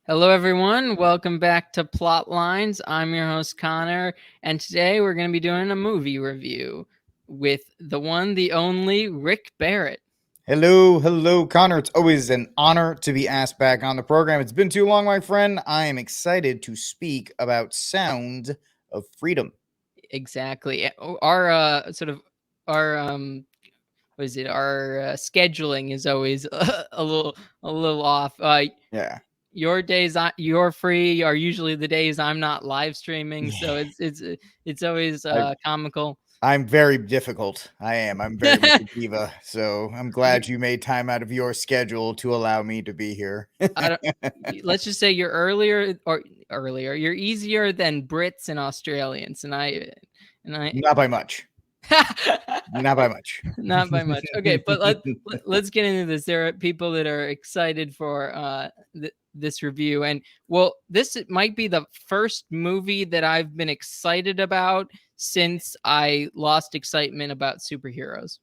Hello, everyone. Welcome back to Plotlines. I'm your host, Connor, and today we're going to be doing a movie review with the one, the only Rick Barrett. Hello, Connor. It's always an honor to be asked back on the program. It's been too long, my friend. I am excited to speak about Sound of Freedom. Exactly. Our our what is it? Our scheduling is always a little off. Yeah. Your days you're free are usually the days I'm not live streaming, Yeah. so it's always I, comical. I'm very difficult. I am. I'm very much a diva. So I'm glad you made time out of your schedule to allow me to be here. I don't, let's just say you're earlier. You're easier than Brits and Australians, and I Not by much. Not by much. not by much. Okay, but let's get into this. There are people that are excited for this review, and well, this might be the first movie that I've been excited about since I lost excitement about superheroes.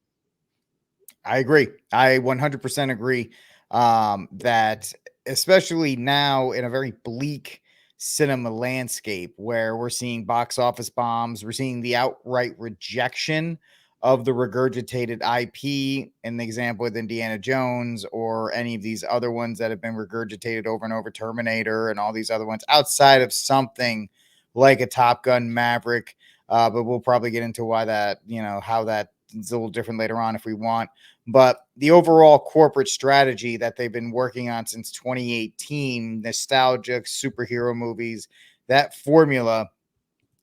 I agree. I 100% agree that, especially now in a very bleak cinema landscape where we're seeing box office bombs, we're seeing the outright rejection of the regurgitated IP, in the example with Indiana Jones or any of these other ones that have been regurgitated over and over, Terminator and all these other ones, outside of something like a Top Gun Maverick. But we'll probably get into why that, how that is a little different later on if we want. But the overall corporate strategy that they've been working on since 2018, nostalgic superhero movies, that formula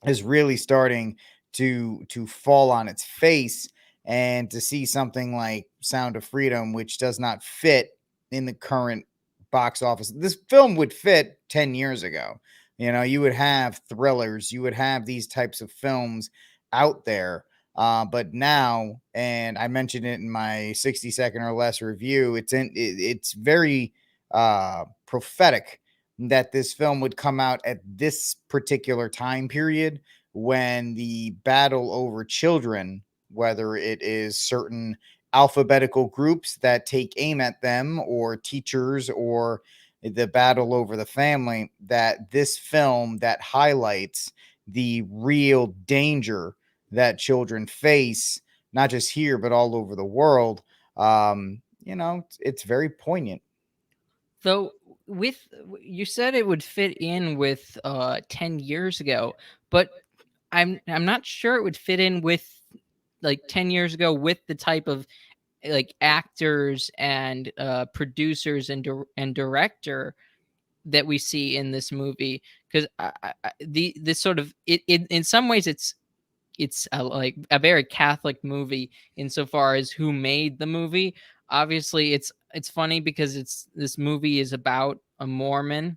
is really starting to fall on its face. And to see something like Sound of Freedom, which does not fit in the current box office, this film would fit 10 years ago. You would have thrillers, you would have these types of films out there. But now, and I mentioned it in my 60-second or less review, it's very prophetic that this film would come out at this particular time period when the battle over children, whether it is certain alphabetical groups that take aim at them or teachers or the battle over the family, that this film that highlights the real danger that children face, not just here, but all over the world. It's very poignant. Though with you said it would fit in with 10 years ago, but I'm not sure it would fit in with like 10 years ago with the type of like actors and producers and director that we see in this movie, because the this sort of it in some ways it's like a very Catholic movie insofar as who made the movie. Obviously, it's funny because it's this movie is about a Mormon,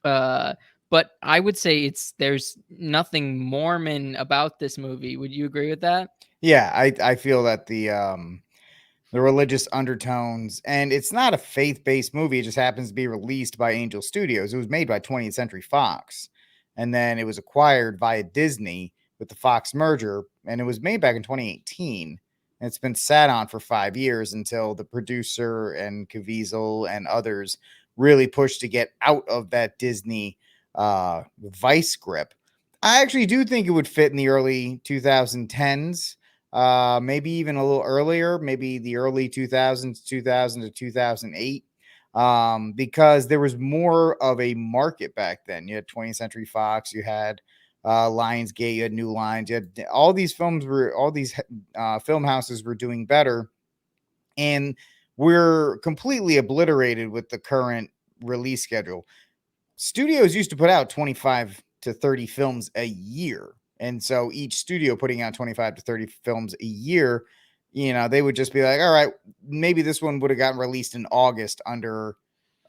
uh, but I would say there's nothing Mormon about this movie. Would you agree with that? Yeah, I feel that the religious undertones, and it's not a faith-based movie. It just happens to be released by Angel Studios. It was made by 20th Century Fox, and then it was acquired via Disney with the Fox merger, and it was made back in 2018. And it's been sat on for 5 years until the producer and Caviezel and others really pushed to get out of that Disney vice grip. I actually do think it would fit in the early 2010s, maybe even a little earlier, maybe the early 2000s, 2000 to 2008, because there was more of a market back then. You had 20th Century Fox, you had Lionsgate, you had New Lines, you had all these film houses were doing better, and we're completely obliterated with the current release schedule. Studios used to put out 25 to 30 films a year. And so each studio putting out 25 to 30 films a year, they would just be like, all right, maybe this one would have gotten released in August under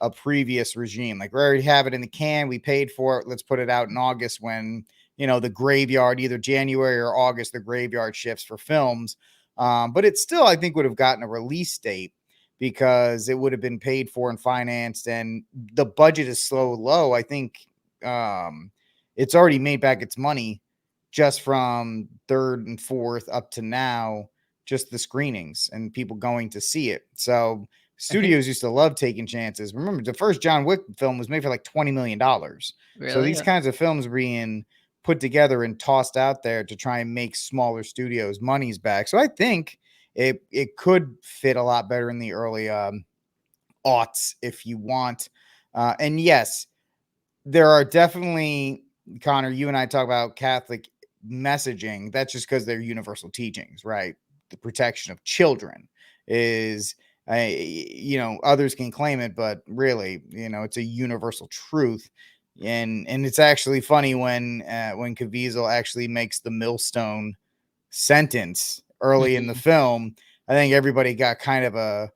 a previous regime. Like, we already have it in the can. We paid for it. Let's put it out in August when, the graveyard, either January or August, the graveyard shifts for films. But it still, I think, would have gotten a release date because it would have been paid for and financed, and the budget is so low. I think it's already made back its money just from third and fourth up to now, just the screenings and people going to see it. So I think studios used to love taking chances. Remember, the first John Wick film was made for like $20 million. So really, these kinds of films being put together and tossed out there to try and make smaller studios money's back. So I think it could fit a lot better in the early aughts if you want. And yes, there are definitely, Connor, you and I talk about Catholic messaging. That's just because they're universal teachings, right? The protection of children is, others can claim it, but really, it's a universal truth. And it's actually funny when Caviezel actually makes the millstone sentence early in the Mhm. film. I think everybody got kind of a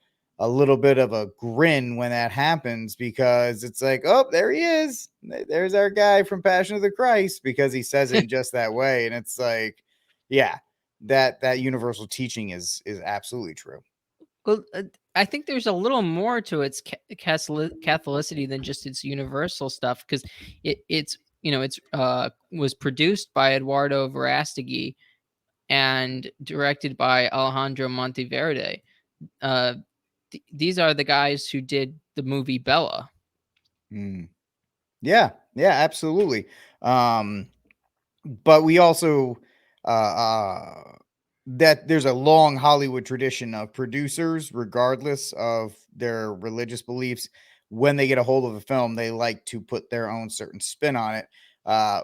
little bit of a grin when that happens, because it's like, oh, there he is. There's our guy from Passion of the Christ, because he says it in just that way. And it's like, yeah, that universal teaching is absolutely true. Well, I think there's a little more to its Catholicity than just its universal stuff, because it's was produced by Eduardo Verastegui and directed by Alejandro Monteverde. Uh, these are the guys who did the movie Bella. Mm. Yeah, yeah, absolutely. Um, but we also that there's a long Hollywood tradition of producers, regardless of their religious beliefs, when they get a hold of a film, they like to put their own certain spin on it.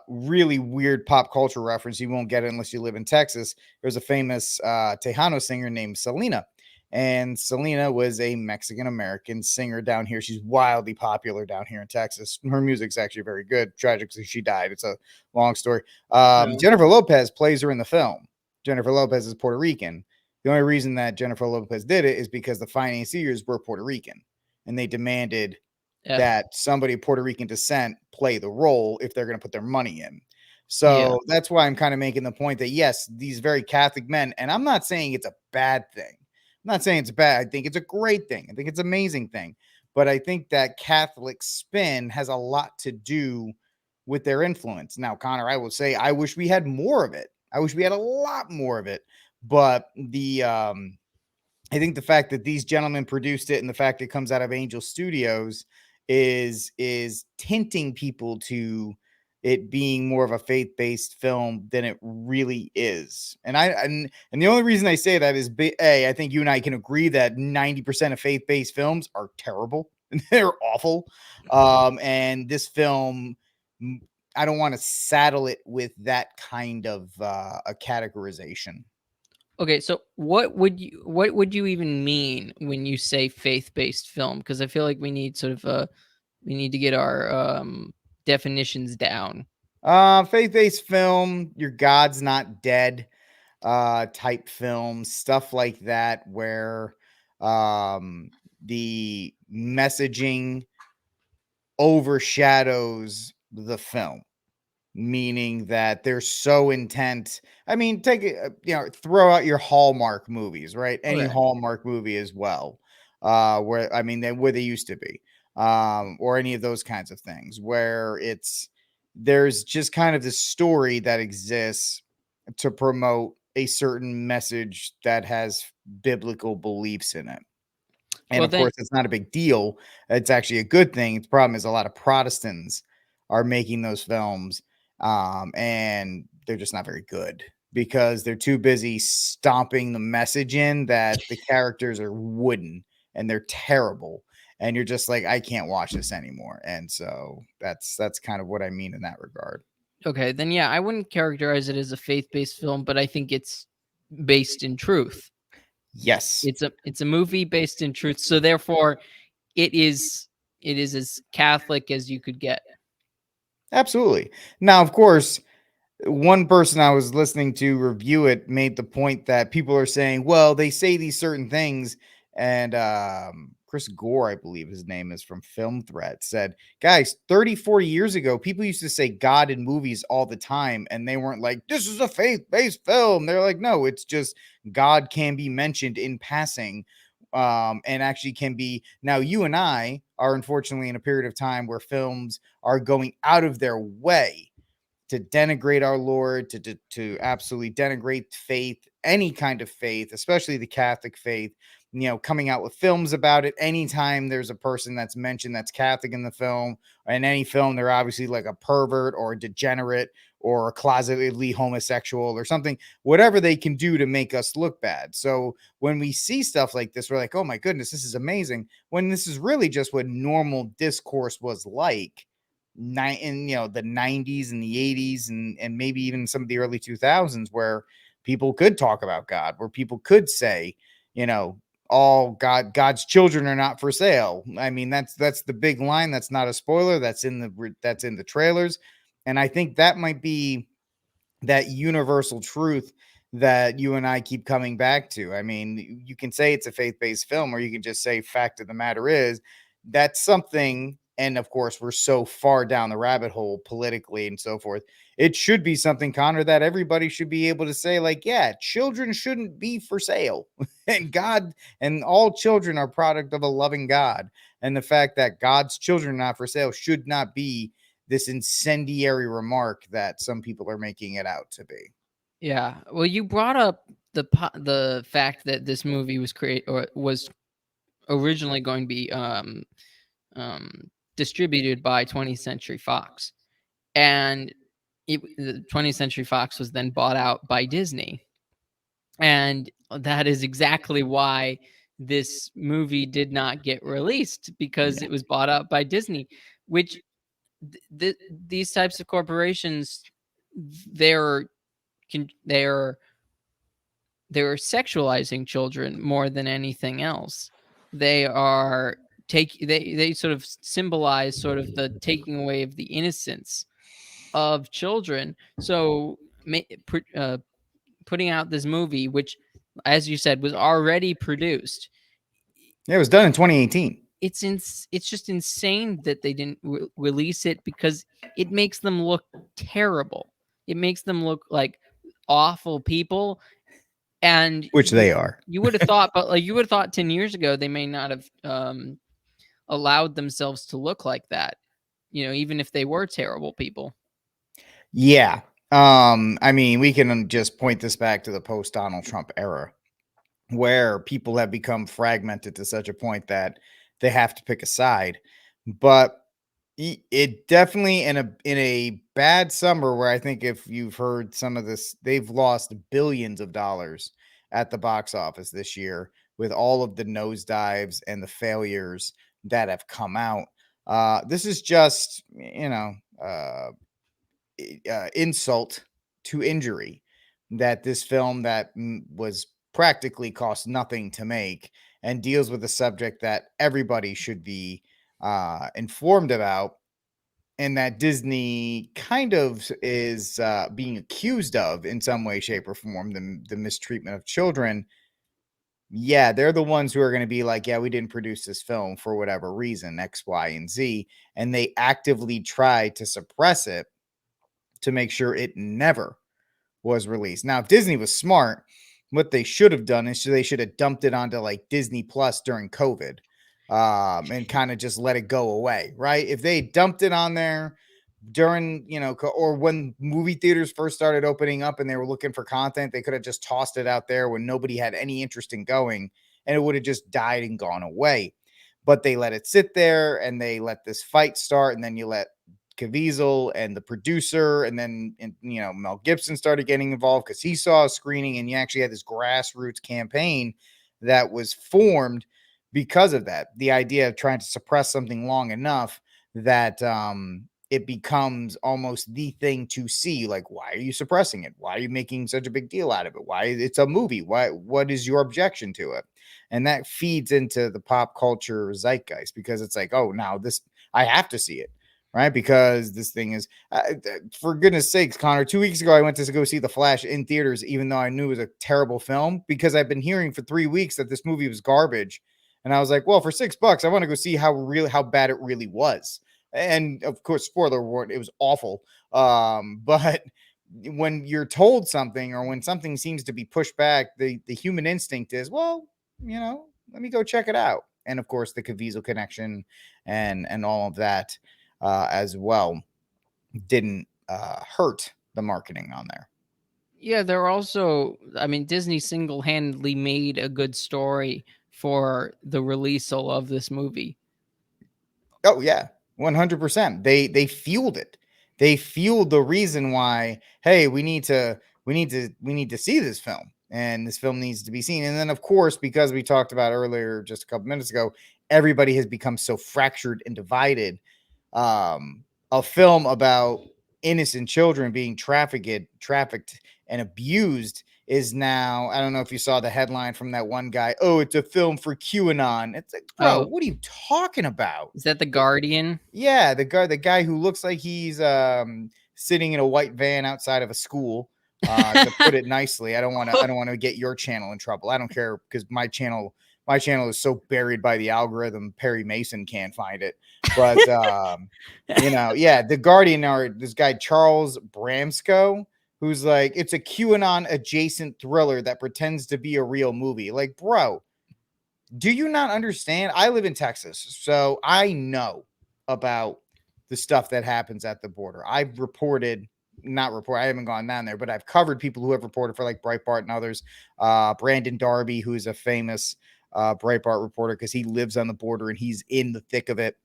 Really weird pop culture reference. You won't get it unless you live in Texas. There's a famous Tejano singer named Selena. And Selena was a Mexican American singer down here. She's wildly popular down here in Texas. Her music's actually very good. Tragically, she died. It's a long story. No. Jennifer Lopez plays her in the film. Jennifer Lopez is Puerto Rican. The only reason that Jennifer Lopez did it is because the financiers were Puerto Rican, and they demanded Yeah. that somebody of Puerto Rican descent play the role if they're going to put their money in. Yeah. So that's why I'm kind of making the point that yes, these very Catholic men, and I'm not saying it's a bad thing. I'm not saying it's bad. I think it's a great thing. I think it's an amazing thing. But I think that Catholic spin has a lot to do with their influence. Now, Connor, I will say I wish we had more of it. I wish we had a lot more of it. But I think the fact that these gentlemen produced it and the fact it comes out of Angel Studios is tinting people to it being more of a faith-based film than it really is. And the only reason I say that is I think you and I can agree that 90% of faith-based films are terrible. They're awful. And this film, I don't want to saddle it with that kind of a categorization. Okay, so what would you even mean when you say faith-based film? Because I feel like we need to get our definitions down. Faith-based film, your God's not dead, type films, stuff like that, where um the messaging overshadows the film, meaning that they're so intent. I mean, take it, throw out your Hallmark movies, right? Any Okay. Hallmark movie as well, where I mean, where they used to be, or any of those kinds of things, where there's just kind of this story that exists to promote a certain message that has biblical beliefs in it. And Well of then, course, it's not a big deal. It's actually a good thing. The problem is a lot of Protestants are making those films, and they're just not very good because they're too busy stomping the message in that the characters are wooden and they're terrible. And you're just like, I can't watch this anymore. And so that's kind of what I mean in that regard. okay, then yeah, I wouldn't characterize it as a faith-based film, but I think it's based in truth. Yes, It's a movie based in truth, so therefore it is it is as Catholic as you could get. absolutely. Now, of course, one person I was listening to review it made the point that people are saying, well, they say these certain things. And Chris Gore, I believe his name is, from Film Threat, said, guys, 30, 40 years ago, people used to say God in movies all the time. And they weren't like, this is a faith based film. They're like, no, it's just God can be mentioned in passing. And actually can be. Now, you and I are unfortunately in a period of time where films are going out of their way to denigrate our Lord, to absolutely denigrate faith, any kind of faith, especially the Catholic faith. coming out with films about it. Anytime there's a person that's mentioned that's Catholic in the film, or in any film, they're obviously like a pervert or a degenerate or a closetedly homosexual or something, whatever they can do to make us look bad. So when we see stuff like this, we're like, oh my goodness, this is amazing. When this is really just what normal discourse was like in the 90s and the 80s, and maybe even some of the early 2000s, where people could talk about God, where people could say, you know, all God's children are not for sale. I mean, that's the big line. That's not a spoiler. That's in the trailers. And I think that might be that universal truth that you and I keep coming back to. I mean, you can say it's a faith-based film, or you can just say fact of the matter is that's something. And of course, we're so far down the rabbit hole politically and so forth. It should be something, Connor, that everybody should be able to say, like, yeah, children shouldn't be for sale. And God and all children are product of a loving God. And the fact that God's children are not for sale should not be this incendiary remark that some people are making it out to be. Yeah. Well, you brought up the fact that this movie was originally going to be um, distributed by 20th Century Fox, and the 20th Century Fox was then bought out by Disney, and that is exactly why this movie did not get released, because Yeah. it was bought out by Disney, which these types of corporations, they're they're they're sexualizing children more than anything else. They are they sort of symbolize sort of the taking away of the innocence of children. So putting out this movie, which, as you said, was already produced, Yeah, it was done in 2018. it's just insane that they didn't release it, because it makes them look terrible. It makes them look like awful people. And Which they are. you would have thought, but like you would have thought 10 years ago, they may not have allowed themselves to look like that, even if they were terrible people. Yeah. I mean, we can just point this back to the post Donald Trump era, where people have become fragmented to such a point that they have to pick a side. But it definitely, in a bad summer, where I think, if you've heard some of this, they've lost billions of dollars at the box office this year with all of the nosedives and the failures that have come out. This is just, insult to injury, that this film that was practically cost nothing to make and deals with a subject that everybody should be informed about, and that Disney kind of is being accused of in some way, shape, or form, the mistreatment of children. Yeah, they're the ones who are going to be like, yeah, we didn't produce this film for whatever reason, X, Y, and Z. And they actively try to suppress it to make sure it never was released. Now, if Disney was smart, what they should have done is they should have dumped it onto like Disney Plus during COVID, and kind of just let it go away, right? If they dumped it on there during, or when movie theaters first started opening up and they were looking for content, they could have just tossed it out there when nobody had any interest in going, and it would have just died and gone away. But they let it sit there, and they let this fight start, and then you let Caviezel and the producer, and then Mel Gibson started getting involved because he saw a screening, and you actually had this grassroots campaign that was formed because of that. The idea of trying to suppress something long enough that it becomes almost the thing to see. Like, why are you suppressing it? Why are you making such a big deal out of it? Why, it's a movie? What is your objection to it? And that feeds into the pop culture zeitgeist, because it's like, oh, now this, I have to see it, right? Because this thing is, for goodness sakes, Connor, 2 weeks ago, I went to go see The Flash in theaters, even though I knew it was a terrible film, because I've been hearing for 3 weeks that this movie was garbage. And I was like, well, for $6, I want to go see how bad it really was. And of course, spoiler warning, it was awful. But when you're told something, or when something seems to be pushed back, the human instinct is, well, let me go check it out. And of course, the Caviezel connection and all of that as well didn't hurt the marketing on there. Yeah, they're also, I mean, Disney single-handedly made a good story for the release of this movie. Oh yeah, 100%. They fueled it. They fueled the reason why. Hey, we need to see this film, and this film needs to be seen. And then, of course, because we talked about earlier, just a couple minutes ago, everybody has become so fractured and divided. A film about innocent children being trafficked, and abused is now. I don't know if you saw the headline from that one guy. Oh, it's a film for QAnon. It's like, bro, Oh, what are you talking about? is that The Guardian? Yeah, the guy who looks like he's sitting in a white van outside of a school. To put it nicely, I don't want to get your channel in trouble. I don't care because my channel is so buried by the algorithm. Perry Mason can't find it. But yeah, the Guardian are this guy Charles Bramsco, who's like, it's a QAnon adjacent thriller that pretends to be a real movie. Like, bro, do you not understand? I live in Texas, so I know about the stuff that happens at the border. I've reported, not report, I haven't gone down there, but I've covered people who have reported for like Breitbart and others. Brandon Darby, who's a famous Breitbart reporter because he lives on the border and he's in the thick of it.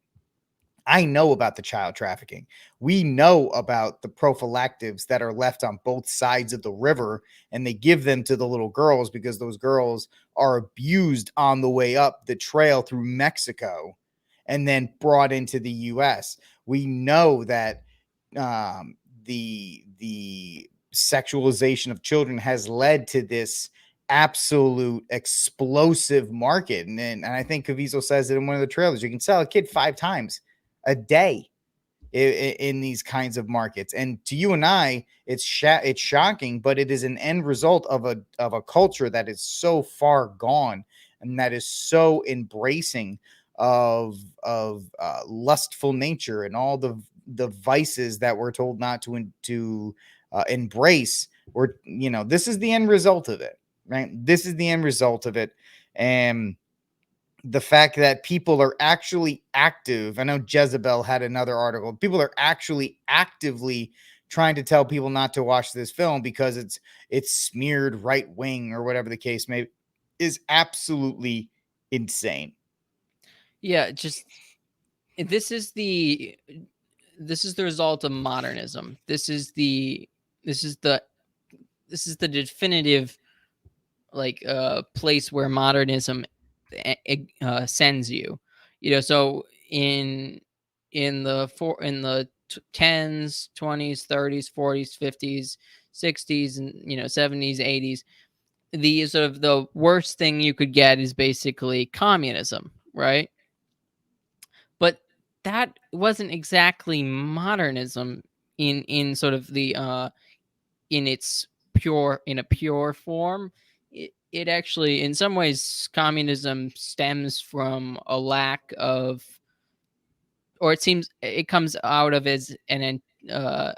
I know about the child trafficking. We know about the prophylactics that are left on both sides of the river, and they give them to the little girls because those girls are abused on the way up the trail through Mexico and then brought into the US. We know that the sexualization of children has led to this absolute explosive market. And I think Caviezel says it in one of the trailers. You can sell a kid 5 times a day in these kinds of markets. And to you and I, it's shocking, but it is an end result of a culture that is so far gone and that is so embracing of lustful nature and all the vices that we're told not to embrace. Or this is the end result of it, right? This is the end result of it. And the fact that people are actually active. I know Jezebel had another article. People are actually actively trying to tell people not to watch this film because it's smeared right wing or whatever the case may be, is absolutely insane. Yeah, just this is the this is the result of modernism. This is the this is the definitive place where modernism sends you. So in the 10s, 20s, 30s, 40s, 50s, 60s, and 70s, 80s, the sort of the worst thing you could get is basically communism, right? But that wasn't exactly modernism in sort of the in its in a pure form. It actually, in some ways, communism stems from a lack of, or it seems it comes out of as an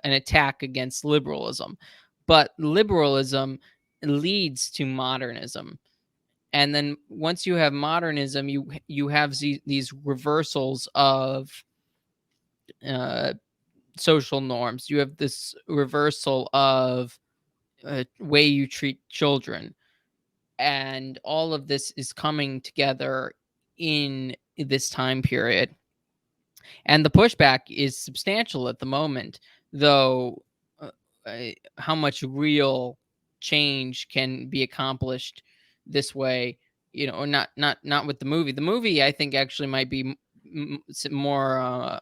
attack against liberalism. But liberalism leads to modernism, and then once you have modernism, you have these reversals of uh, social norms. You have this reversal of way you treat children, and all of this is coming together in this time period. And the pushback is substantial at the moment, though. uh, how much real change can be accomplished this way, or not with the movie. The movie, I think, actually might be more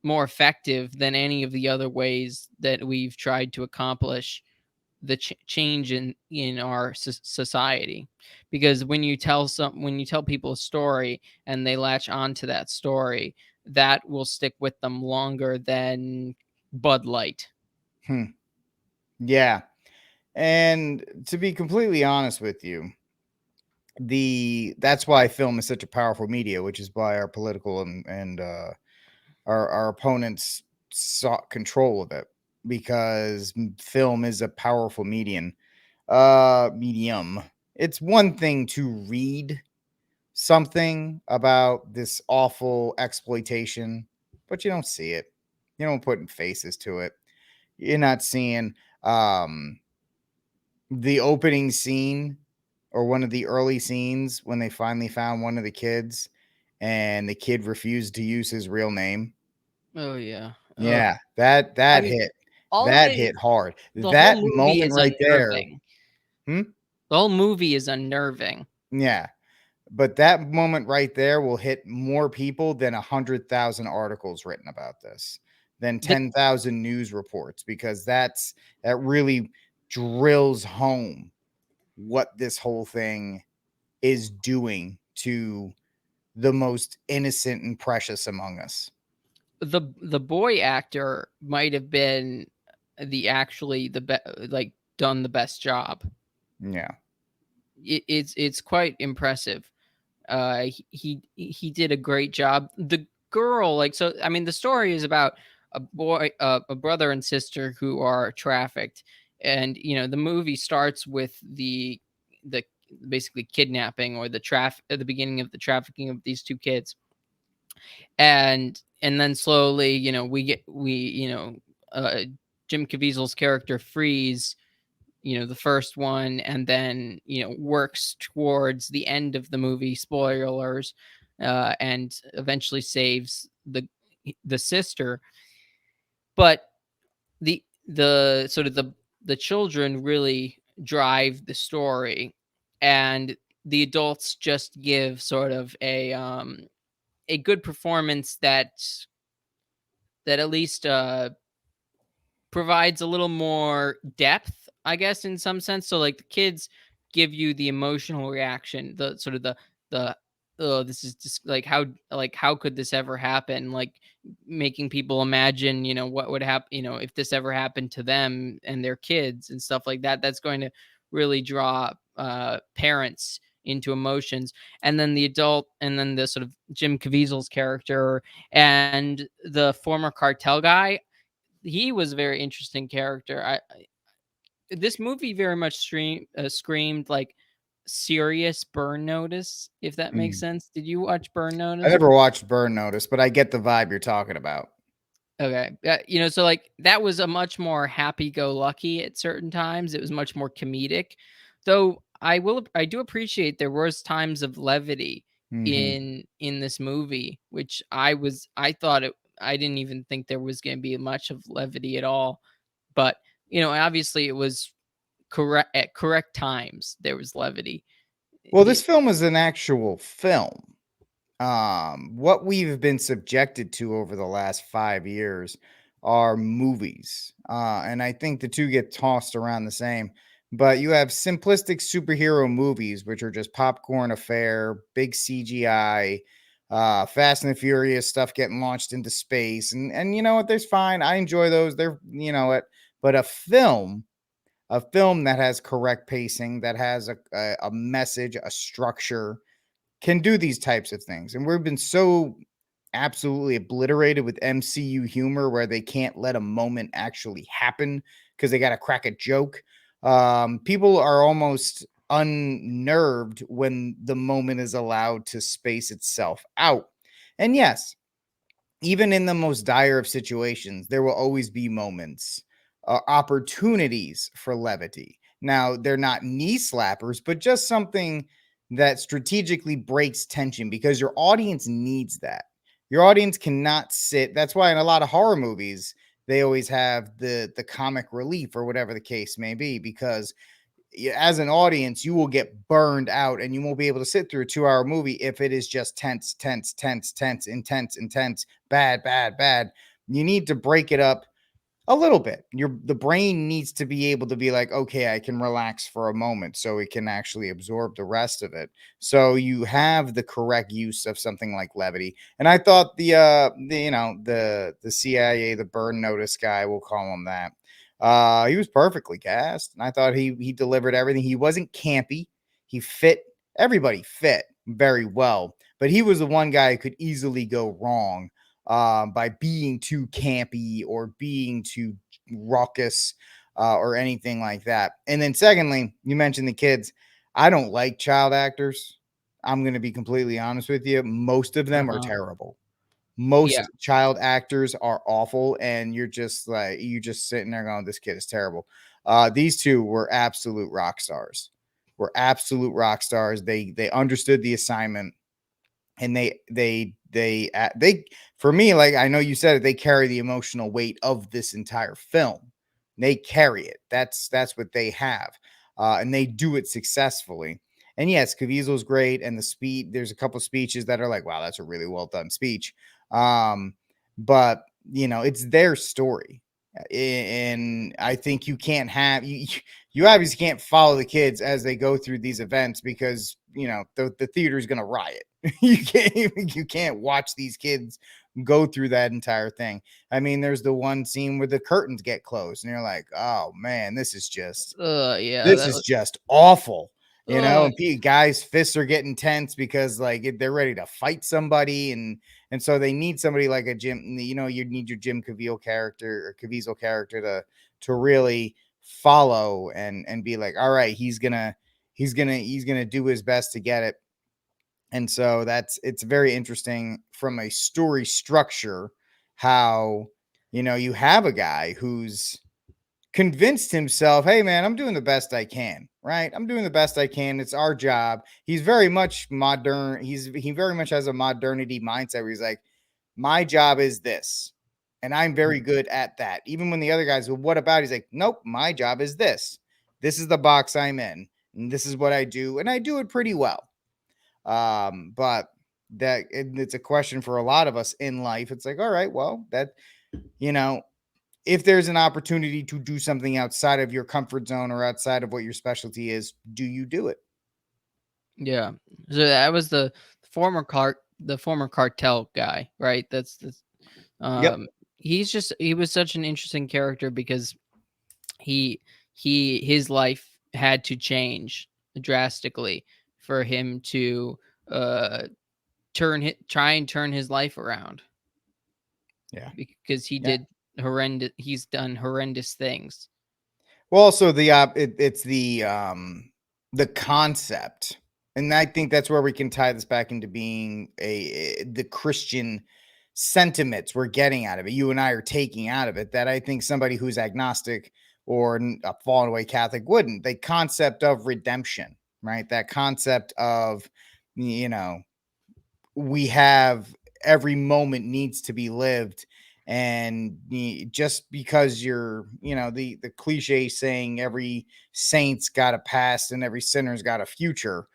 effective than any of the other ways that we've tried to accomplish the change in our society. Because when you tell people a story and they latch onto that story, that will stick with them longer than Bud Light. Hmm. Yeah. And to be completely honest with you, that's why film is such a powerful media, which is why our political and our opponents sought control of it, because film is a powerful medium. It's one thing to read something about this awful exploitation, but you don't see it. You don't put faces to it. You're not seeing um the opening scene or one of the early scenes when they finally found one of the kids and the kid refused to use his real name. Oh yeah. Yeah, that I that mean, hit. all of That it hit is hard. the whole That movie moment is right there. unnerving. Hmm? The whole movie is unnerving. Yeah. But that moment right there will hit more people than 100,000 articles written about this, than The 10,000 news reports, because that really drills home what this whole thing is doing to the most innocent and precious among us. the boy actor might have been like done the best job. Yeah. It's quite impressive. He did a great job. The girl, like, so I mean, the story is about a brother and sister who are trafficked, and the movie starts with the basically kidnapping or the at the beginning of the trafficking of these two kids, and then slowly, uh, Jim Caviezel's character frees the first one, and then works towards the end of the movie, spoilers, and eventually saves the sister. But the sort of the children really drive the story, and the adults just give sort of a good performance that at least provides a little more depth, I guess, in some sense. So like the kids give you the emotional reaction, the sort of the oh, this is just like how could this ever happen? Like making people imagine, what would happen, if this ever happened to them and their kids and stuff like that. That's going to really draw parents into emotions. And then the adult, and then the sort of Jim Caviezel's character and the former cartel guy, he was a very interesting character. This movie very much screamed like serious Burn Notice, if that makes Mm. sense. Did you watch Burn I Notice? never watched Burn Notice, but I get the vibe you're talking about. Okay. So like that was a much more happy-go-lucky at certain times. It was much more comedic. Though I do appreciate there was times of levity Hmm. in this movie, which I didn't even think there was going to be much of levity at all. But, obviously it was correct at correct times. There was levity. Well, Y- this film is an actual film. What we've been subjected to over the last 5 years are movies. And I think the two get tossed around the same. But you have simplistic superhero movies, which are just popcorn affair, big CGI, Fast and the Furious stuff getting launched into space. And you know what? There's fine. I enjoy those. They're, you know what? But a film that has correct pacing, that has a message, a structure, can do these types of things. And we've been so absolutely obliterated with MCU humor where they can't let a moment actually happen because they got to crack a joke. People are almost unnerved when the moment is allowed to space itself out. And yes, even in the most dire of situations, there will always be moments, opportunities for levity. Now, they're not knee slappers, but just something that strategically breaks tension because your audience needs that. Your audience cannot sit. That's why in a lot of horror movies, they always have the comic relief or whatever the case may be, because as an audience, you will get burned out and you won't be able to sit through a 2 hour movie if it is just tense, tense, tense, tense, intense, intense, bad, bad, bad. You need to break it up a little bit. The brain needs to be able to be like, okay, I can relax for a moment so it can actually absorb the rest of it. So you have the correct use of something like levity. And I thought the CIA, the burn notice guy, we'll call him that. He was perfectly cast, and I thought he delivered everything. He wasn't campy. He fit everybody fit very well, but he was the one guy who could easily go wrong by being too campy or being too raucous or anything like that. And then, secondly, you mentioned the kids. I don't like child actors. I'm going to be completely honest with you. Most of them are Uh-huh. terrible. Yeah. Most child actors are awful, and you just sitting there going, "This kid is terrible." These two were absolute rock stars. were absolute rock stars. They understood the assignment, and they for me, like I know you said it, they carry the emotional weight of this entire film. They carry it. That's what they have, and they do it successfully. And yes, Caviezel's great, and the speed. There's a couple speeches that are like, wow, that's a really well done speech. Um, but it's their story, and I think you can't have you obviously can't follow the kids as they go through these events because the theater is going to riot. You can't watch these kids go through that entire thing. I mean, there's the one scene where the curtains get closed and you're like, oh man, Yeah, this that is was. just awful. Uh, And guys fists are getting tense because like they're ready to fight somebody, and so they need somebody like a Jim. You need your Jim Caviezel character or Caviezel character to really follow and be like, all right, he's gonna do his best to get it. And so it's very interesting from a story structure how you have a guy who's convinced himself, hey man, I'm doing the best I can, right? I'm doing the best I can. It's our job. He's very much modern. He very much has a modernity mindset where he's like, my job is this, and I'm very good at that. Even when the other guys, well, what about? He's like, nope, my job is this. This is the box I'm in, and this is what I do, and I do it pretty well. But it's a question for a lot of us in life. It's like, all right, well, you know, if there's an opportunity to do something outside of your comfort zone or outside of what your specialty is, do you do it? yeah. So that was the former cartel guy, right? That's Yep. um he was such an interesting character because he his life had to change drastically for him to uh try and turn his life around Yeah. because Yeah. he's done horrendous things. Well, also it's the concept, and I think that's where we can tie this back into being the Christian sentiments we're getting out of it. You and I are taking out of it that I think somebody who's agnostic or a fallen away Catholic wouldn't. The concept of redemption, right? That concept of you know we have every moment needs to be lived, and just because the cliche saying every saint's got a past and every sinner's got a future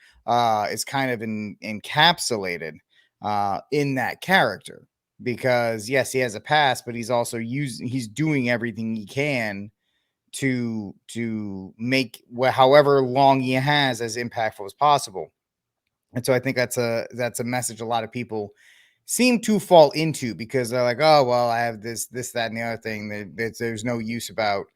is kind of encapsulated in that character, because yes, he has a past, but he's doing everything he can to make however long he has as impactful as possible. And so I think that's a message a lot of people seem to fall into, because they're like, oh well, I have this, that, and the other thing. There's no use about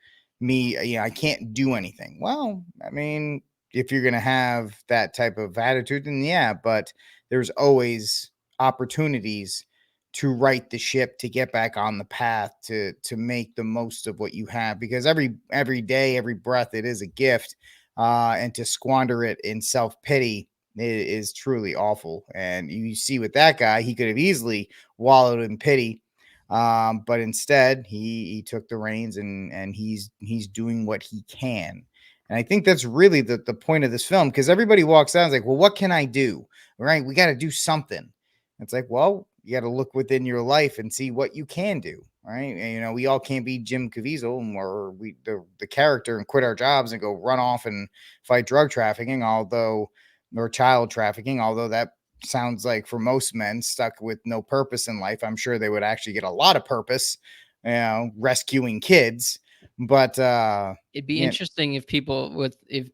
me. I can't do anything. Well, I mean, if you're gonna have that type of attitude, then yeah, but there's always opportunities to right the ship, to get back on the path, to make the most of what you have, because every day, every breath, it is a gift, and to squander it in self pity is truly awful. And you see with that guy, he could have easily wallowed in pity, but instead he took the reins, and he's doing what he can. And I think that's really the point of this film, because everybody walks out and is like, well, what can I do? Right? We got to do something. It's like, well, you got to look within your life and see what you can do. Right? And, we all can't be Jim Caviezel or the character and quit our jobs and go run off and fight drug trafficking, although or child trafficking, although that sounds like for most men stuck with no purpose in life, I'm sure they would actually get a lot of purpose, rescuing kids. But It'd be yeah, interesting if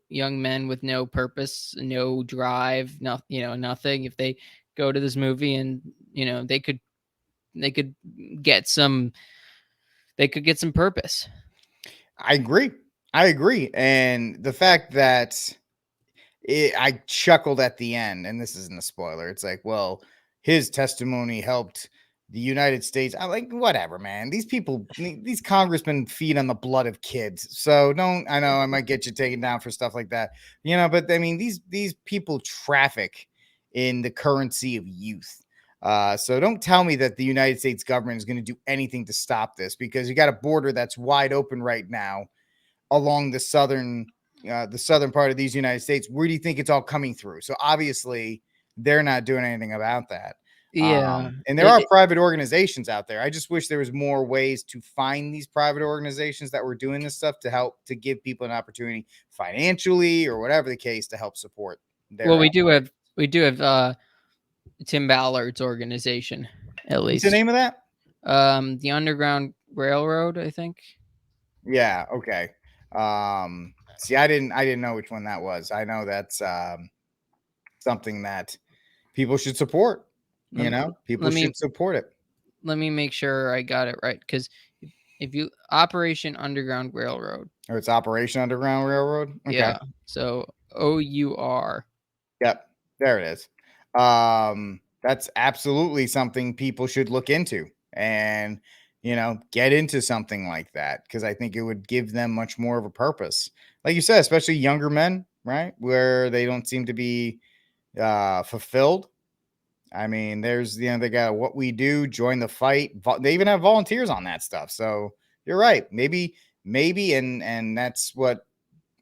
young men with no purpose, no drive, nothing, if they go to this movie and they could get some purpose. I agree. I agree. And the fact that I chuckled at the end, and this isn't a spoiler. It's like, well, his testimony helped the United States. I like, whatever, man. These people, these congressmen feed on the blood of kids. So don't. I know I might get you taken down for stuff like that, but I mean, these people traffic in the currency of youth. So don't tell me that the United States government is going to do anything to stop this, because you got a border that's wide open right now along the southern the southern part of these United States, where do you think it's all coming through? So obviously, they're not doing anything about that. Yeah. And there It, are it- private organizations out there. I just wish there was more ways to find these private organizations that were doing this stuff to help to give people an opportunity financially or whatever the case to help support well, their. we do have Tim Ballard's organization, at What's the least. name of that? The Underground Railroad, I think. Yeah. Okay. See, I didn't know which one that was. I know that's something that people should support. Let me People let me should support it. let me make sure I got it right, because if you Operation Underground Railroad, Or it's Operation Underground Railroad. Okay. yeah. So OUR. Yep. There it is. That's absolutely something people should look into and, get into something like that because I think it would give them much more of a purpose. Like you said, especially younger men, right? Where they don't seem to be fulfilled. I mean, there's, they got What We Do, Join the Fight. They even have volunteers on that stuff. So you're right. Maybe, and that's what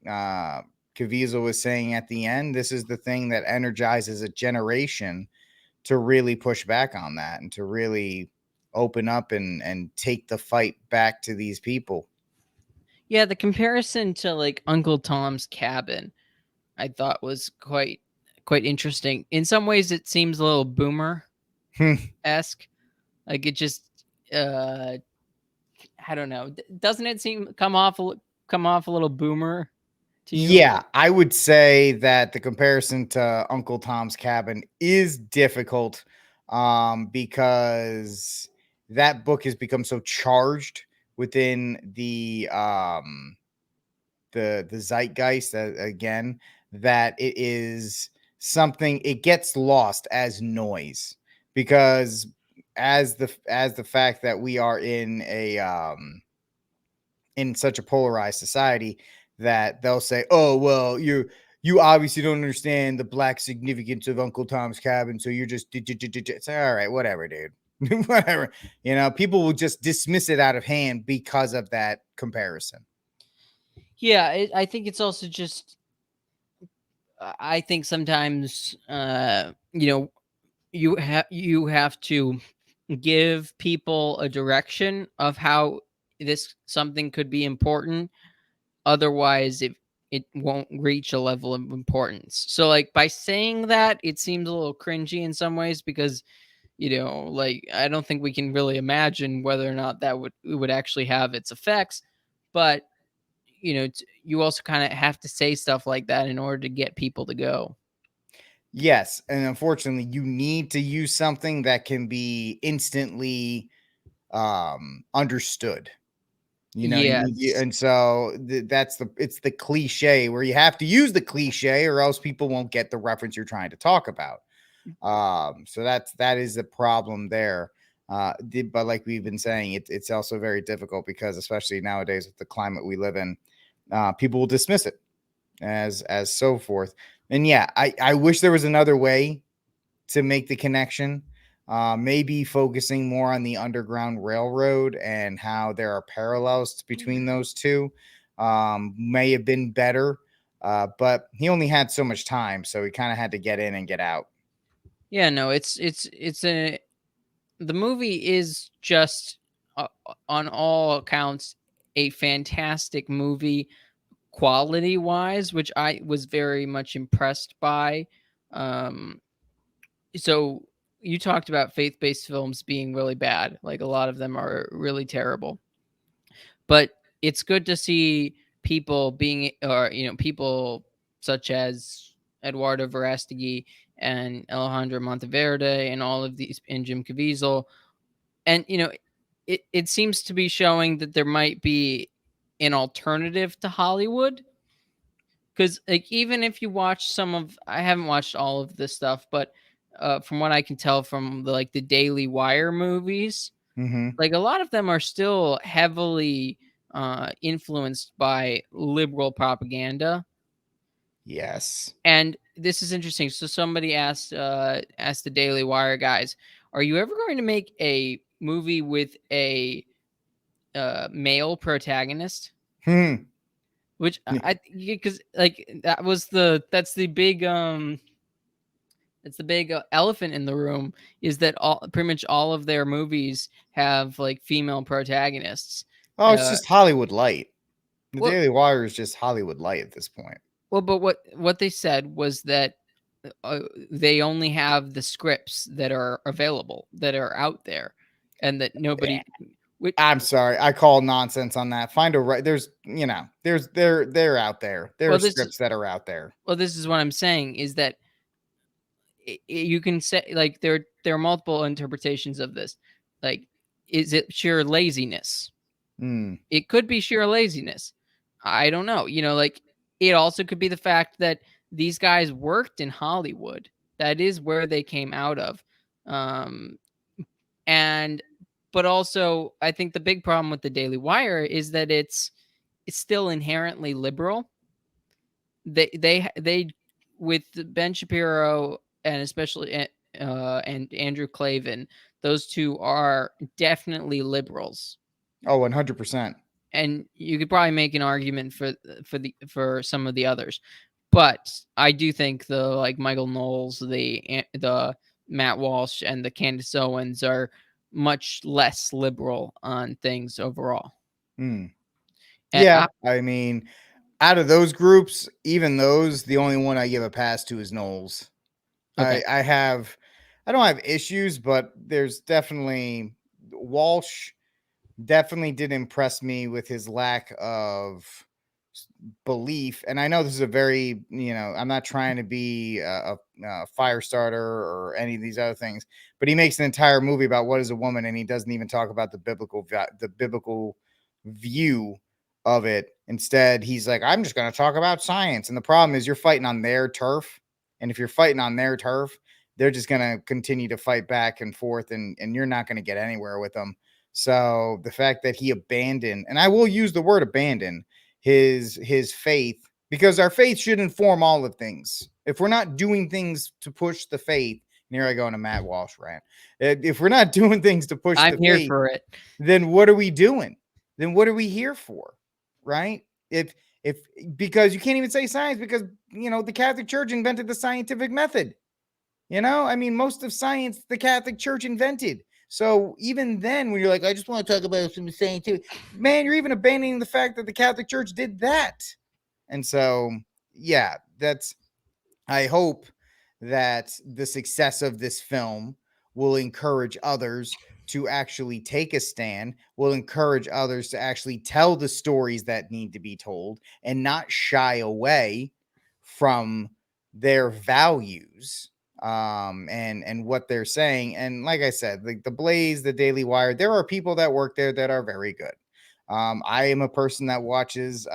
uh, Caviezel was saying at the end. This is the thing that energizes a generation to really push back on that and to really open up and take the fight back to these people. Yeah, the comparison to like Uncle Tom's Cabin, I thought was quite interesting. In some ways, it seems a little boomer esque. Like it just, uh, I don't know. Doesn't it seem come off a little boomer to you? Yeah, I would say that the comparison to Uncle Tom's Cabin is difficult because that book has become so charged within the zeitgeist again that it is something it gets lost as noise because as the fact that we are in such a polarized society that they'll say, "Oh, well, you obviously don't understand the black significance of Uncle Tom's Cabin, so you're just." It's like, all right, whatever, dude, whatever. People will just dismiss it out of hand because of that comparison. Yeah, I think it's also just. I think sometimes, you have to give people a direction of how this something could be important. Otherwise, it won't reach a level of importance. So, like by saying that, it seems a little cringy in some ways because like I don't think we can really imagine whether or not that would actually have its effects. But you also kind of have to say stuff like that in order to get people to go. Yes, and unfortunately, you need to use something that can be instantly understood. Yes. And so it's the cliche where you have to use the cliche or else people won't get the reference you're trying to talk about. So that is the problem there. But like we've been saying, it's also very difficult because especially nowadays with the climate we live in, people will dismiss it as so forth. And yeah, I wish there was another way to make the connection. Maybe focusing more on the Underground Railroad and how there are parallels between those two may have been better. But he only had so much time, so he kind of had to get in and get out. Yeah, no, it's a the movie is just on all accounts a fantastic movie quality wise, which I was very much impressed by. Um so you talked about faith-based films being really bad. Like a lot of them are really terrible. But it's good to see people being or people such as Eduardo Verastegui and Alejandro Monteverde and all of these and Jim Caviezel. And it seems to be showing that there might be an alternative to Hollywood. Because like even if you watch some of I haven't watched all of this stuff, but from what I can tell from the Daily Wire movies, Mm-hmm. like a lot of them are still heavily influenced by liberal propaganda. Yes. And this is interesting. So somebody asked the Daily Wire guys, are you ever going to make a movie with a male protagonist? Hmm. Which I because like that's the big it's the big elephant in the room is that all pretty much all of their movies have like female protagonists. Oh, it's Uh, just Hollywood light. The well, Daily Wire is just Hollywood light at this point. but what they said was that uh, they only have the scripts that are available, that are out there, and that Yeah. nobody. Which, I'm sorry. I call nonsense on that. Find a right. There's, they're out there. There are well, this is scripts that are out there. well, this is what I'm saying is that you can say like there are multiple interpretations of this. Like, is it sheer laziness? Hmm. It could be sheer laziness. I don't know. Like it also could be the fact that these guys worked in Hollywood. That is where they came out of. Um, and but also I think the big problem with the Daily Wire is that it's still inherently liberal. They with Ben Shapiro and especially and Andrew Clavin, those two are definitely liberals. Oh, 100%. And you could probably make an argument for some of the others, but I do think the like Michael Knowles, the Matt Walsh, and the Candace Owens are much less liberal on things overall. Hmm. And Yeah. I mean, out of those groups, even those, the only one I give a pass to is Knowles. okay, I don't have issues, but there's definitely Walsh definitely did impress me with his lack of belief. And I know this is a very, I'm not trying to be a fire starter or any of these other things, but he makes an entire movie about what is a woman, and he doesn't even talk about the biblical view of it. Instead, he's like, I'm just going to talk about science. And the problem is, you're fighting on their turf, and if you're fighting on their turf, they're just going to continue to fight back and forth, and you're not going to get anywhere with them. So the fact that he abandoned, and I will use the word abandon, his faith, because our faith should inform all of things. If we're not doing things to push the faith, and here I go on a Matt Walsh rant. If we're not doing things to push I'm the here faith, for it. then what are we doing? Then what are we here for? Right? If because you can't even say science, because the Catholic Church invented the scientific method. I mean, most of science the Catholic Church invented. So even then, when you're like, I just want to talk about some scientific, man, you're even abandoning the fact that the Catholic Church did that. And so, yeah, I hope that the success of this film will encourage others to actually take a stand, will encourage others to actually tell the stories that need to be told and not shy away from their values, and what they're saying. And like I said, like the Blaze, the Daily Wire, there are people that work there that are very good. I am a person that watches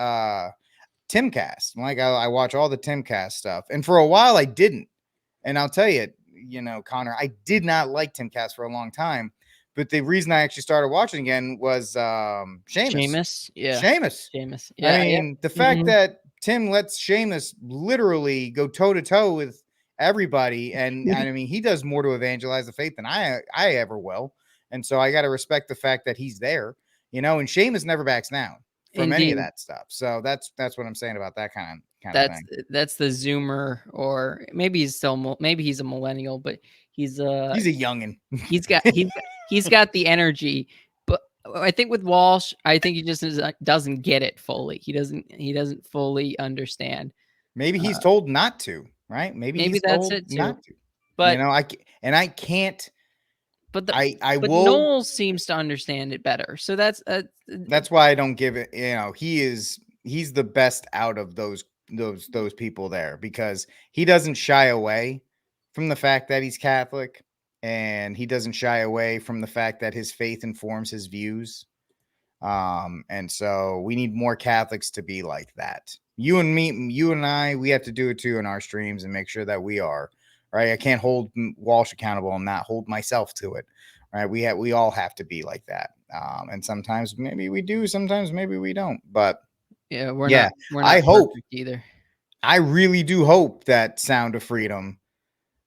Timcast. Like I watch all the Timcast stuff, and for a while I didn't. And I'll tell you, Connor, I did not like Timcast for a long time. But the reason I actually started watching again was Seamus. Seamus, yeah, Seamus. Seamus, I yeah, yep. mean, the fact that Tim lets Seamus literally go toe to toe with everybody, and I mean, he does more to evangelize the faith than I ever will. And so I got to respect the fact that he's there, and Seamus never backs down from any of Indeed. that stuff. So that's what I'm saying about that kind of That's thing. that's the Zoomer, or maybe he's still maybe he's a millennial, but he's He's a youngin. he's got the energy. But I think with Walsh, I think he just doesn't get it fully. He doesn't fully understand. Maybe he's Uh, told not to, right? Maybe maybe he's that's told it too. not to. But I can't. but the I but will. Noel seems to understand it better. So That's why I don't give it. He's the best out of those people there, because he doesn't shy away from the fact that he's Catholic, and he doesn't shy away from the fact that his faith informs his views. And so we need more Catholics to be like that. You and me, you and I, we have to do it too in our streams and make sure that we are right. I can't hold Walsh accountable and not hold myself to it. Right. We all have to be like that. And sometimes maybe we do, sometimes maybe we don't. But yeah, we're yeah, not we're I not hope, perfect either. I really do hope that Sound of Freedom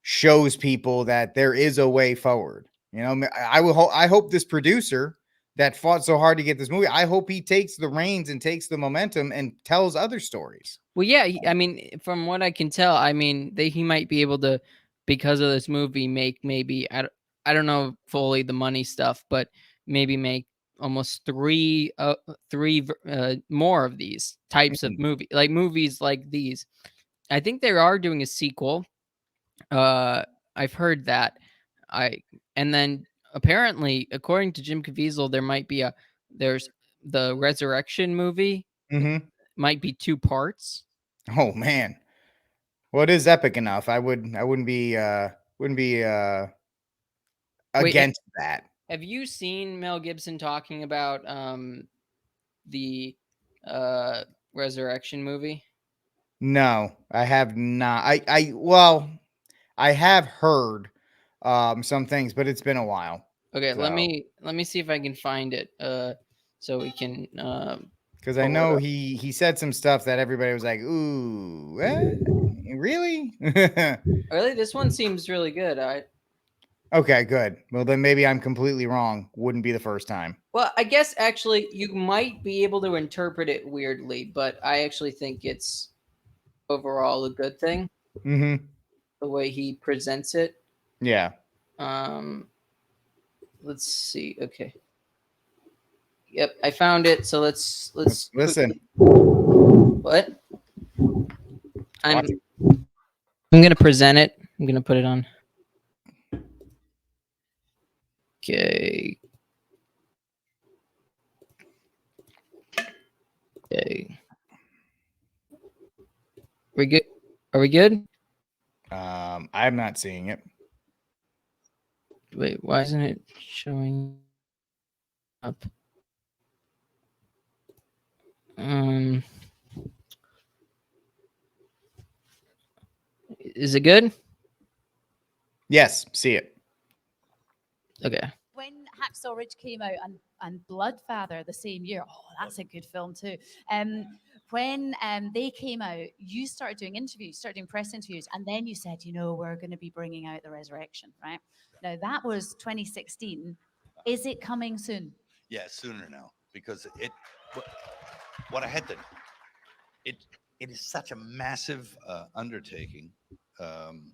shows people that there is a way forward. I hope this producer that fought so hard to get this movie. I hope he takes the reins and takes the momentum and tells other stories. Well, yeah, I mean, from what I can tell, I mean, he might be able to, because of this movie, make maybe I don't know fully the money stuff, but maybe make almost more of these types of Mhm. movies like these. I think they are doing a sequel. Uh, I've heard that. I and then apparently, according to Jim Caviezel, there's the Resurrection movie. It Mhm. might be two parts. Oh man. Well, it is epic enough. I wouldn't be Wait, against that. have you seen Mel Gibson talking about the uh Resurrection movie? No, I have not. Well, I have heard some things, but it's been a while. Okay, So, let me see if I can find it so we can because I pull it know up. he said some stuff that everybody was like, "Ooh, really?" Really, this one seems really good. I Okay, good. Well, then maybe I'm completely wrong. Wouldn't be the first time. Well, I guess actually you might be able to interpret it weirdly, but I actually think it's overall a good thing Mhm. the way he presents it. Yeah. Um let's see. Okay. Yep, I found it. So Let's let's listen. quickly what? Watch. I'm I'm going to present it. I'm going to put it on. Okay. Okay. We good? Are we good? I'm not seeing it. Wait, why isn't it showing up? Um is it good? Yes, see it. Okay. When Hacksaw Ridge came out and Bloodfather the same year, oh, that's a good film too. When they came out, you started doing interviews, started doing press interviews, and then you said, you know, we're going to be bringing out the Resurrection, right? Now that was 2016. Is it coming soon? Yeah, sooner now because what, what I had to it it is such a massive undertaking um,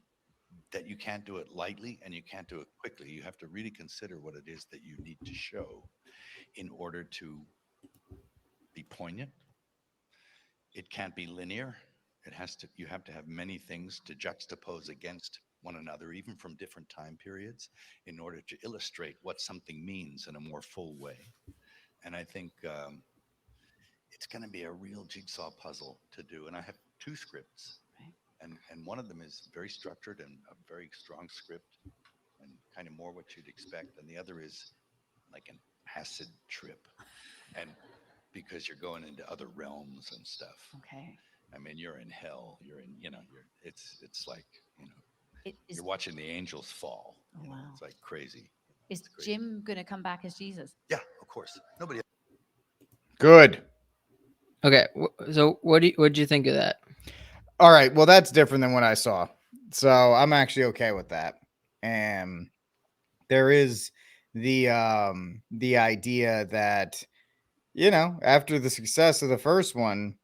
that you can't do it lightly and you can't do it quickly. You have to really consider what it is that you need to show in order to be poignant. It can't be linear. It has to. You have to have many things to juxtapose against one another, even from different time periods, in order to illustrate what something means in a more full way. And I think it's going to be a real jigsaw puzzle to do. And I have two scripts, Right. and one of them is very structured and a very strong script, and kind of more what you'd expect, and the other is like an acid trip, and because you're going into other realms and stuff. Okay. I mean, you're in hell. You're in, you're. It's like, It is. you're watching the angels fall. Oh wow. It's like crazy. Is It's crazy. Jim going to come back as Jesus? Yeah, of course. Nobody. Good. Okay. So what do you think of that? All right. Well, that's different than what I saw. So I'm actually okay with that. And there is the idea that, after the success of the first one,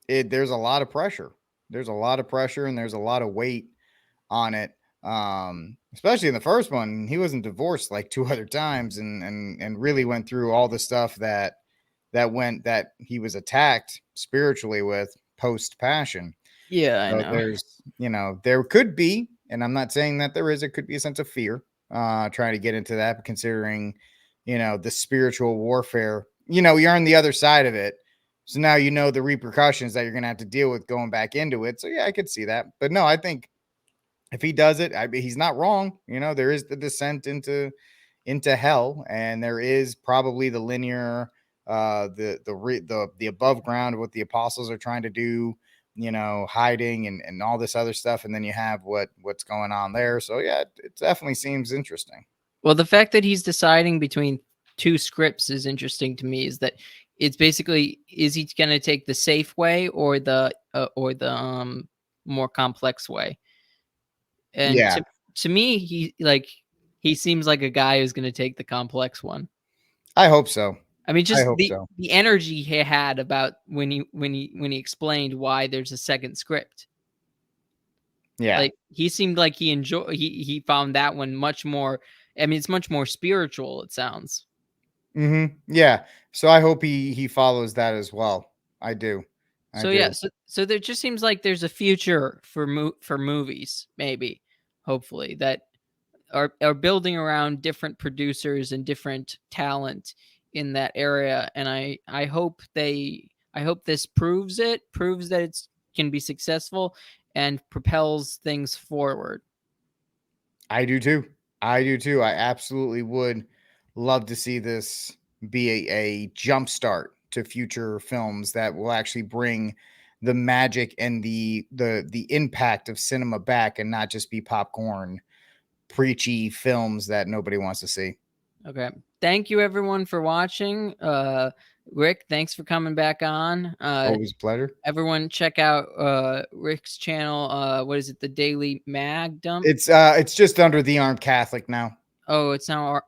there's a lot of pressure. There's a lot of pressure and there's a lot of weight on it. Especially in the first one, he wasn't divorced like two other times and really went through all the stuff that he was attacked spiritually with post passion. Yeah, I So know. there could be, and I'm not saying that there is, it could be a sense of fear, trying to get into that, considering, the spiritual warfare, you're on the other side of it. So now the repercussions that you're going to have to deal with going back into it. So yeah, I could see that. But no, I think if he does it, he's not wrong. There is the descent into hell, and there is probably the linear, the above ground of what the apostles are trying to do, hiding and all this other stuff, and then you have what's going on there. So yeah, it definitely seems interesting. Well, the fact that he's deciding between two scripts is interesting to me. Is that it's basically, is he going to take the safe way or the more complex way? And Yeah, to me, he seems like a guy who's going to take the complex one. I hope so. I mean, I just hope the so. the energy he had about when he explained why there's a second script. Yeah. Like, he seemed like he found that one much more. I mean, it's much more spiritual, it sounds. Yeah. So I hope he follows that as well. I do. I So yeah, do. so there just seems like there's a future for movies, maybe, hopefully, that are building around different producers and different talent in that area. And I hope this proves that it's can be successful and propels things forward. I do too. I do too. I absolutely would love to see this be a jump start to future films that will actually bring the magic and the impact of cinema back and not just be popcorn preachy films that nobody wants to see. Okay. Thank you everyone for watching. Rick, thanks for coming back on. Always a pleasure. Everyone check out Rick's channel. What is it? The Daily Mag Dump? It's just under The Armed Catholic now. Oh, it's now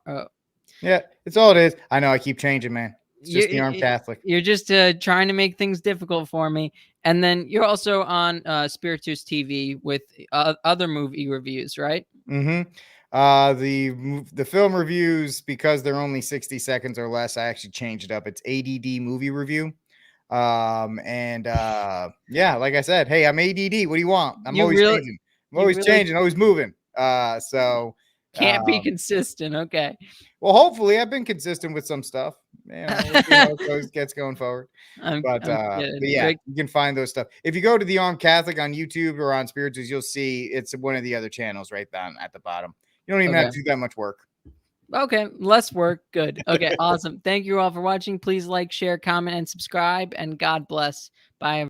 Yeah, it's all it is. I know I keep changing, man. It's just The Armed Catholic. You're just trying to make things difficult for me. And then you're also on Spiritus TV with other movie reviews, right? Mm-hmm. The film reviews, because they're only 60 seconds or less, I actually changed it up. It's ADD movie review. Yeah, like I said, hey, I'm ADD. What do you want? I'm You always really- changing. I'm you always really- changing, always moving. So Can't be consistent. Okay. well, hopefully I've been consistent with some stuff. You know, we'll see how it goes, gets going forward. I'm But kidding. yeah, Rick, you can find those stuff. If you go to the Armed Catholic on YouTube or on Spiritus, you'll see it's one of the other channels right down at the bottom. You don't even have to do that much work. okay, less work. Good. Okay, awesome. Thank you all for watching. Please like, share, comment, and subscribe. And God bless. Bye.